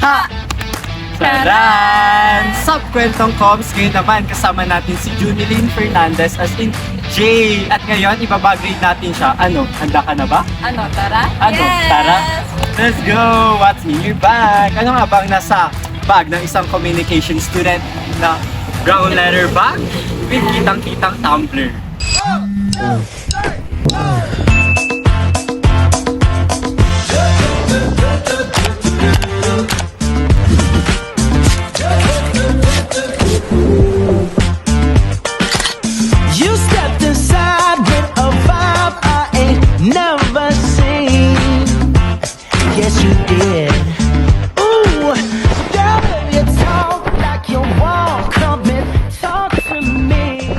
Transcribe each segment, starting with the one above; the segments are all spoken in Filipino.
Ha! Taran! Sup, Kwentong Coms! Ngayon naman, kasama natin si Junilyn Fernandez as in J. At ngayon, ibabagrade natin siya. Ano? Handa ka na ba? Ano, tara? Ano? Yes! Tara? Let's go! What's in your bag? Ano nga bang nasa bag ng isang communication student na brown leather bag with kitang-kitang tumbler? You stepped inside with a vibe I ain't never seen. Yes, you did. Ooh, girl, you talk like you walk. Come and talk to me.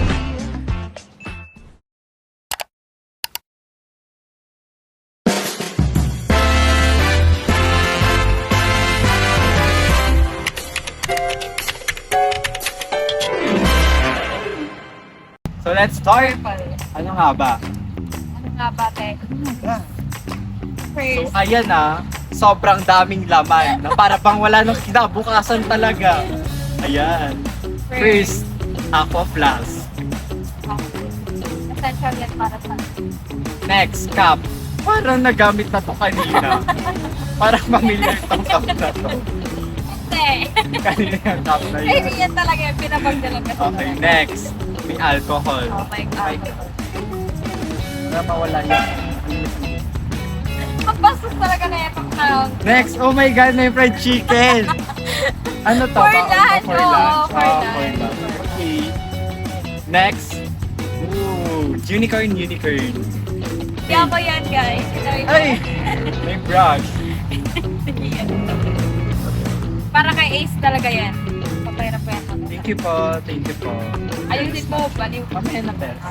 So let's start! Purple. Ano nga ba? Ano nga ba, te? So First, ayan sobrang daming laman na para bang wala nang kinabukasan talaga. Ayan. First, aqua flask. essential yan para sa Next, cup. Parang nagamit na to kanina. Parang familiar tong cup na to. Te! Kanina yung cup na Ay, yun. yan talaga yung pinabagdalan kasi. Okay, next. May alcohol. Oh my God. Para mawala yun. Magbastos talaga na itong count. Next, oh my God, may fried chicken. Ano to? For Baon to lunch, for oo, lunch. for Ah, lunch. Okay. Next. Ooh, unicorn. Kaya ko yan, guys. Ay! May brush. Para kay Ace talaga yan. Papayra po yan. Thank you po. Ayusin mo, baliw. Mamaya na, Pers.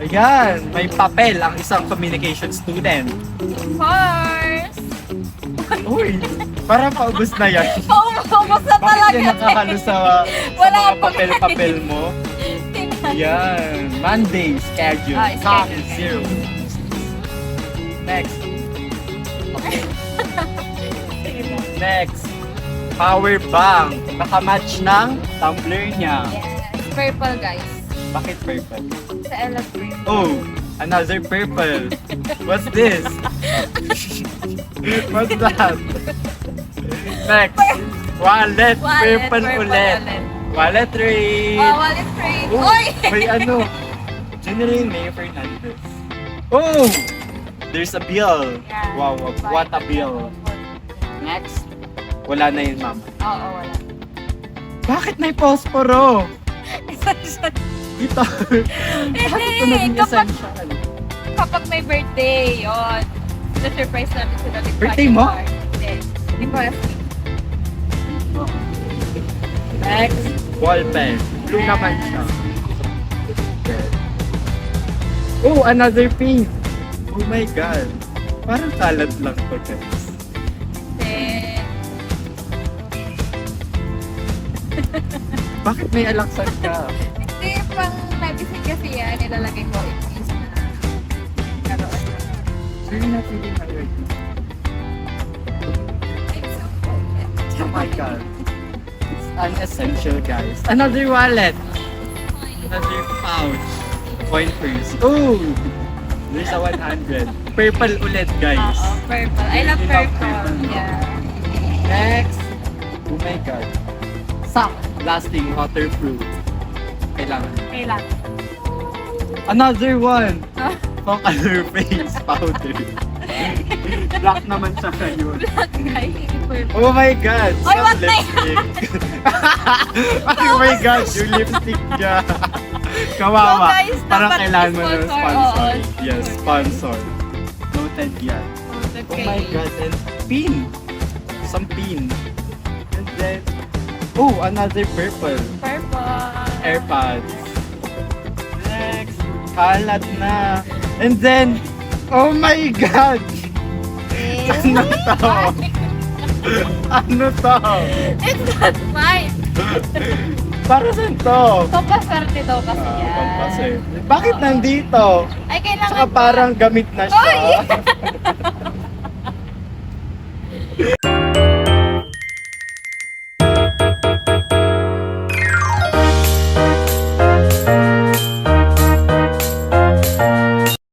Ayan, may papel ang isang communication student. Of course! Uy, parang paubos na yan. Paubos na Bakit talaga. yan nakahalo sa Wala mga pa papel-papel mo? Yan, Monday schedule. Ah, Top schedule. 0. Next. Next. Power bank. Nakamatch ng tumbler niya. Yes. Purple, guys. Bakit purple? Sa Ella Green. Oh, another purple. What's this? What's that? Next. Wallet. Purple ulit. Wallet rate. Oh, wallet frame. Oh, Oy! may ano. General Mayor Fernandez. Oh! There's a bill. Yeah. Wow, what a bill. Next. Wala na yun, ma'am. Oo, wala. Bakit may posporo? Essential. Dito. Bakit ito naging kapag- essential? Kapag may birthday, yun. Na-surprise namin sila. with Birthday party mo? card. Hindi. Hindi ko alam. Next. Ball pen. Blue naman siya. Oh, another pink. Oh my God. Parang kalat lang to, guys. Then, Bakit may alaksan ka? hindi pang medicine kasi yan. Nilalagay ko in case na karoon. Sure na feeling allergy. Oh my God. It's unessential, guys. Another wallet. Another pouch. Coin purse. Oh! There's a 100. Purple ulit, guys. Oo, purple. I love You love purple. purple. Yeah. Next. Oh my God. Sock. Lasting waterproof. Kailangan. Kailangan. Another one. Ah. Pang color face powder. Black naman siya ngayon. Guys, purple. Oh my God! Oy, Some what the- lipstick! Oh my God! Yung lipstick niya! Kawawa! So, guys, Parang dapat kailangan mo ng sponsor, sponsor. oo, Yes, sponsor. Noted yan. Okay. Oh my God! And pin! Some pin. And then... Oh! Another purple. Purple. AirPods. Next! Kalat na! And then... Oh my God! Ano to? Ano to? It's not mine. Para saan to? Papaswerte daw kasi yan. Pampaswerte. Bakit nandito? Ay, kailangan Saka parang gamit na siya. Oy!